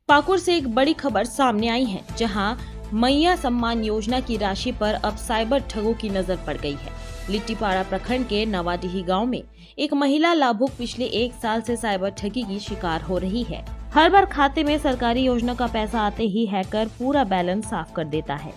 पाकुड़ से एक बड़ी खबर सामने आई है, जहां मैया सम्मान योजना की राशि पर अब साइबर ठगों की नजर पड़ गई है। लिट्टीपाड़ा प्रखंड के नवाडीही गांव में एक महिला लाभुक पिछले 1 साल से साइबर ठगी की शिकार हो रही है। हर बार खाते में सरकारी योजना का पैसा आते ही हैकर पूरा बैलेंस साफ कर देता है।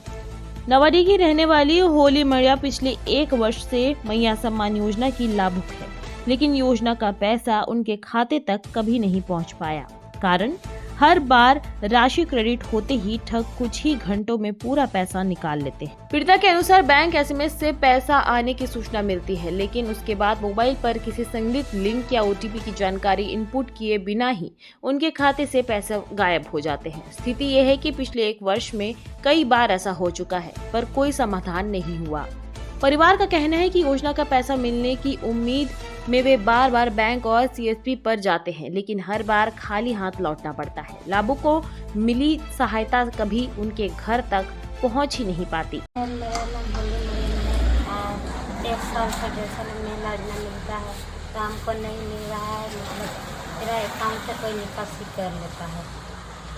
नवाडीही की रहने वाली होली मैया पिछले 1 वर्ष से मैया सम्मान योजना की लाभुक है, लेकिन योजना का पैसा उनके खाते तक कभी नहीं पहुंच पाया। कारण हर बार राशि क्रेडिट होते ही ठग कुछ ही घंटों में पूरा पैसा निकाल लेते हैं। पीड़िता के अनुसार बैंक एसएमएस से पैसा आने की सूचना मिलती है, लेकिन उसके बाद मोबाइल पर किसी संदिग्ध लिंक या ओटीपी की जानकारी इनपुट किए बिना ही उनके खाते से पैसे गायब हो जाते हैं। स्थिति यह है कि पिछले 1 वर्ष में कई बार ऐसा हो चुका है, पर कोई समाधान नहीं हुआ। परिवार का कहना है कि योजना का पैसा मिलने की उम्मीद में वे बार बार बैंक और सीएसपी पर जाते हैं, लेकिन हर बार खाली हाथ लौटना पड़ता है। लाभुक को मिली सहायता कभी उनके घर तक पहुंच ही नहीं पाती। मेरा नाम होली मरियम है। 1 साल से 1.5 साल में योजना मिलता है, तो हमको नहीं मिल रहा है। मतलब मेरा अकाउंट से कोई निकासी कर लेता है,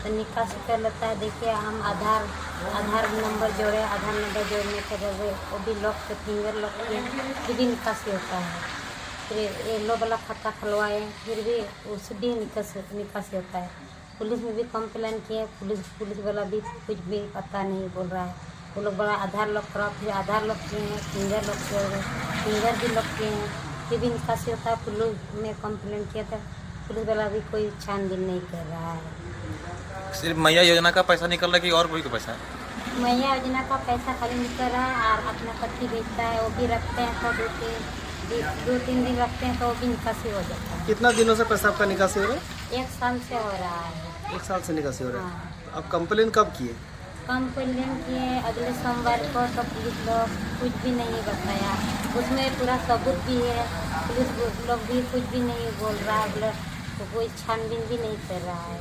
तो निकासी कर लेता है। देखिए, हम आधार नंबर जोड़े, आधार नंबर जोड़ने के बाद वो भी लॉक से फिंगर लॉक किए, फिर भी निकासी होता है। फिर येलो वाला खाता खुलवाए, फिर भी उससे भी निकासी होता है। पुलिस में भी कंप्लेन किए, पुलिस वाला भी कुछ भी पता नहीं बोल रहा है। वो लोग बड़ा आधार लॉक कराओ, फिर आधार लॉक किए हैं, फिंगर लॉक किए हुए, फिंगर भी लॉक किए हैं, फिर भी निकासी होता है। पुलिस में कंप्लेन किया था, पुलिस वाला भी कोई छानबीन नहीं कर रहा है। सिर्फ मैया योजना का पैसा निकल रहा है कि और कोई का पैसा है? मैया योजना का पैसा खाली निकल रहा है, और अपना पट्टी भेजता है, वो भी रखते हैं, तो 2-3 दिन रखते हैं, तो वो भी निकासी हो जाता है। कितना दिनों से पैसा आपका निकासी हो रहा है? 1 साल से हो रहा है। 1 साल से निकासी हो रहा है। हाँ। अब कंप्लेन कब किए? कंप्लेन किए अगले सोमवार को, तो पुलिस लोग कुछ भी नहीं बताया। उसमें पूरा सबूत भी है, पुलिस लोग भी कुछ भी नहीं बोल रहा है, तो कोई छानबीन भी नहीं कर रहा है।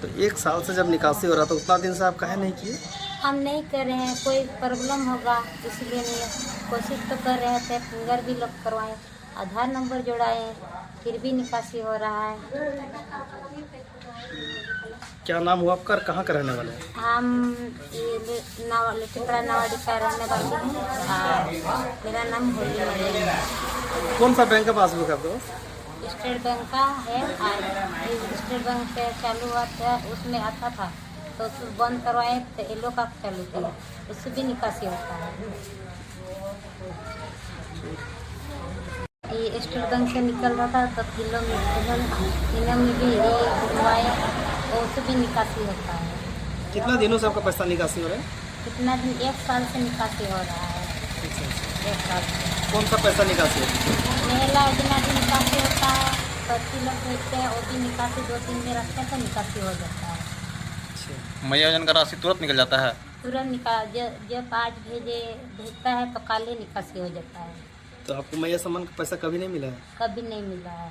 तो 1 साल से जब निकासी हो रहा तो उतना दिन से आप काहे नहीं किए? हम नहीं कर रहे हैं, कोई प्रॉब्लम होगा इसलिए नहीं। कोशिश तो कर रहे थे, फिंगर भी लॉक करवाएं, आधार नंबर जोड़ाएं, फिर भी निकासी हो रहा है। क्या नाम हुआ आपका और कहाँ का रहने वाले हैं? हम लिट्टीपाड़ा नवाडी का रहने वाली हूँ, और मेरा नाम होली मरियम है। कौन सा बैंक का पासबुक है आपके पास? स्टेट बैंक का है, और स्टेट बैंक पे चालू हुआ था, उसमें आता था, तो उसको बंद करवाए तो येलो का चालू किया, उससे भी निकासी होता है। ये स्टेट बैंक से निकल रहा था, तो फिल्म में भी ये बनवाए, और उससे भी निकासी होता है। कितना दिनों से आपका पैसा निकासी हो रहा है? कितना दिन? 1 साल से निकासी हो रहा है। 1 साल से। कौन सा पैसा निकासी हो रहा है? महिला योजना भी निकासी होता है, पति लोग भेजते हैं, वो भी निकासी 2-3 दिन रखते हैं, तो निकासी हो जाता है। मैया योजना का राशि तुरंत निकल जाता है? तुरंत जब आज भेजता है, तो कल ही निकासी हो जाता है। तो आपको मैया सम्मान का पैसा कभी नहीं मिला है? कभी नहीं मिला है।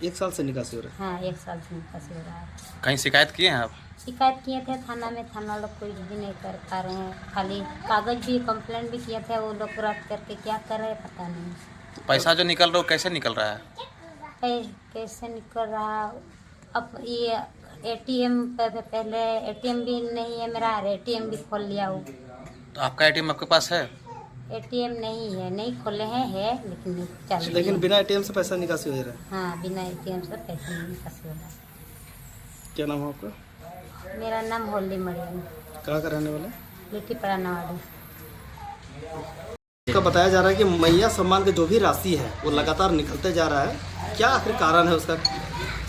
1 साल से निकासी हो रहा हाँ, 1 साल से निकासी हो रहा है। कहीं शिकायत किए हैं आप? शिकायत किए थे थाना में, थाना लोग कुछ भी नहीं कर पा रहे हैं। खाली कागज भी कंप्लेंट भी किए थे, वो लोग रद्द करके क्या कर रहे हैं पता नहीं। पैसा जो निकल रहा है वो कैसे निकल रहा है? कैसे निकल रहा? अब ये एटीएम पे पहले एटीएम भी नहीं है मेरा, एटीएम भी खोल लिया हूँ। तो आपका एटीएम आपके पास है? एटीएम नहीं है, नहीं खोले हैं, है लेकिन नहीं चालू। लेकिन बिना एटीएम से पैसा निकासी हो रहा है? हाँ, बिना एटीएम से पैसे नहीं निकासी हो रहा है। क्या नाम है आपका? मेरा नाम होली मरियम, कहाँ का रहने वाले? लिट्टीपाड़ा नवाडी। का बताया जा रहा है कि मैया सम्मान की जो भी राशि है वो लगातार निकलते जा रहा है। क्या आखिर कारण है उसका,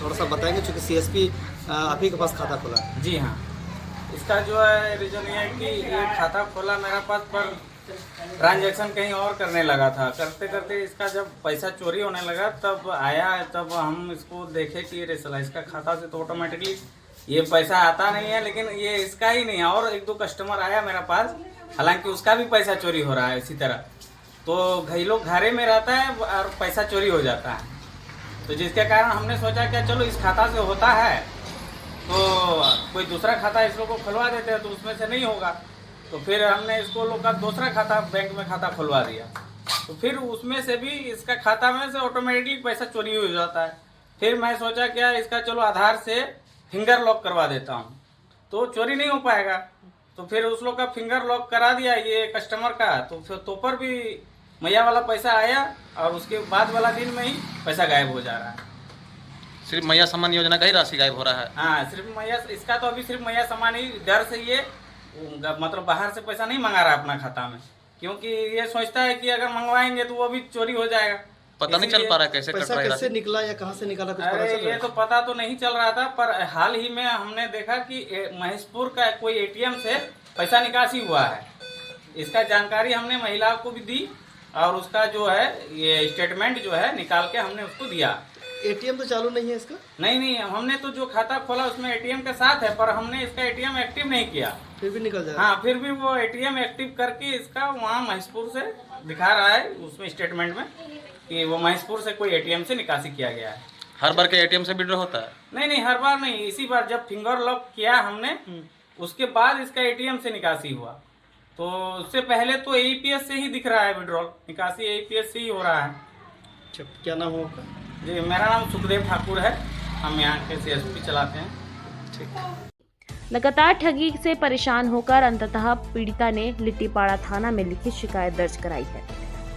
थोड़ा सा बताएंगे? चूँकि सीएसपी आप ही के पास खाता खोला है। जी हाँ, इसका जो है रीज़न ये है कि ये खाता खोला मेरा पास, पर ट्रांजैक्शन कहीं और करने लगा था। करते करते इसका जब पैसा चोरी होने लगा तब आया, तब हम इसको देखे कि ये साला इसका खाता से तो ऑटोमेटिकली ये पैसा आता नहीं है, लेकिन ये इसका ही नहीं है। और 1-2 कस्टमर आया मेरा पास, हालांकि उसका भी पैसा चोरी हो रहा है इसी तरह। तो कई लोग घरे में रहता है और पैसा चोरी हो जाता है, तो जिसके कारण हमने सोचा क्या चलो इस खाता से होता है तो कोई दूसरा खाता इस लोग को खुलवा देते हैं, तो उसमें से नहीं होगा। तो फिर हमने इसको लोग का दूसरा खाता बैंक में खाता खुलवा दिया, तो फिर उसमें से भी इसका खाता में से ऑटोमेटिकली पैसा चोरी हो जाता है। फिर मैं सोचा क्या इसका चलो आधार से फिंगर लॉक करवा देता हूँ, तो चोरी नहीं हो पाएगा। तो फिर उस लोग का फिंगर लॉक करा दिया ये कस्टमर का, तो फिर तो पर भी मैया वाला पैसा आया और उसके बाद वाला दिन में ही पैसा गायब हो जा रहा है। सिर्फ मैया सम्मान योजना का ही राशि गायब हो रहा है। हाँ, सिर्फ मैया, इसका तो अभी सिर्फ मैया सम्मान ही डर से ये मतलब बाहर से पैसा नहीं मंगा रहा है अपना खाता में, क्योंकि ये सोचता है कि अगर मंगवाएंगे तो वो भी चोरी हो जाएगा। पता नहीं चल पा रहा है कैसे कट पैसा रहा है कैसे राशि। निकला या कहाँ से निकाला, कुछ पता अरे चल रहा ये है? तो पता तो नहीं चल रहा था, पर हाल ही में हमने देखा कि महेशपुर का कोई एटीएम से पैसा निकासी हुआ है। इसका जानकारी हमने महिला को भी दी और उसका जो है ये स्टेटमेंट जो है निकाल के हमने उसको दिया। एटीएम तो चालू नहीं है इसका? नहीं, हमने तो जो खाता खोला उसमें एटीएम के साथ है, पर हमने इसका एटीएम एक्टिव नहीं किया। फिर भी निकल जाएगा? हाँ, फिर भी वो एटीएम एक्टिव करके इसका वहाँ महेशपुर से दिखा रहा है उसमें स्टेटमेंट में कि वो महेशपुर से कोई एटीएम से निकासी किया गया है। हर बार के एटीएम से विड्रॉ होता है? नहीं, हर बार नहीं, इसी बार जब फिंगर लॉक किया हमने उसके बाद इसका एटीएम से निकासी हुआ। तो उससे पहले तो एईपीएस से ही दिख रहा है विड्रॉल, निकासी एईपीएस से ही हो रहा है। अच्छा, क्या नाम हो आपका? जी, मेरा नाम सुखदेव ठाकुर है, हम यहाँ के सीएसपी चलाते हैं। ठीक। लगातार ठगी से परेशान होकर अंततः पीड़िता ने लिट्टीपाड़ा थाना में लिखित शिकायत दर्ज कराई है।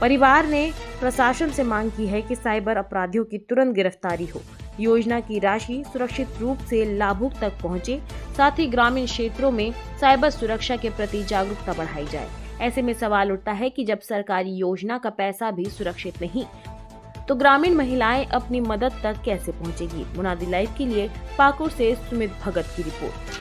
परिवार ने प्रशासन से मांग की है कि साइबर अपराधियों की तुरंत गिरफ्तारी हो, योजना की राशि सुरक्षित रूप से लाभुक तक पहुंचे, साथ ही ग्रामीण क्षेत्रों में साइबर सुरक्षा के प्रति जागरूकता बढ़ाई जाए। ऐसे में सवाल उठता है कि जब सरकारी योजना का पैसा भी सुरक्षित नहीं, तो ग्रामीण महिलाएं अपनी मदद तक कैसे पहुंचेगी। मुनादी लाइव के लिए पाकुड़ से सुमित भगत की रिपोर्ट।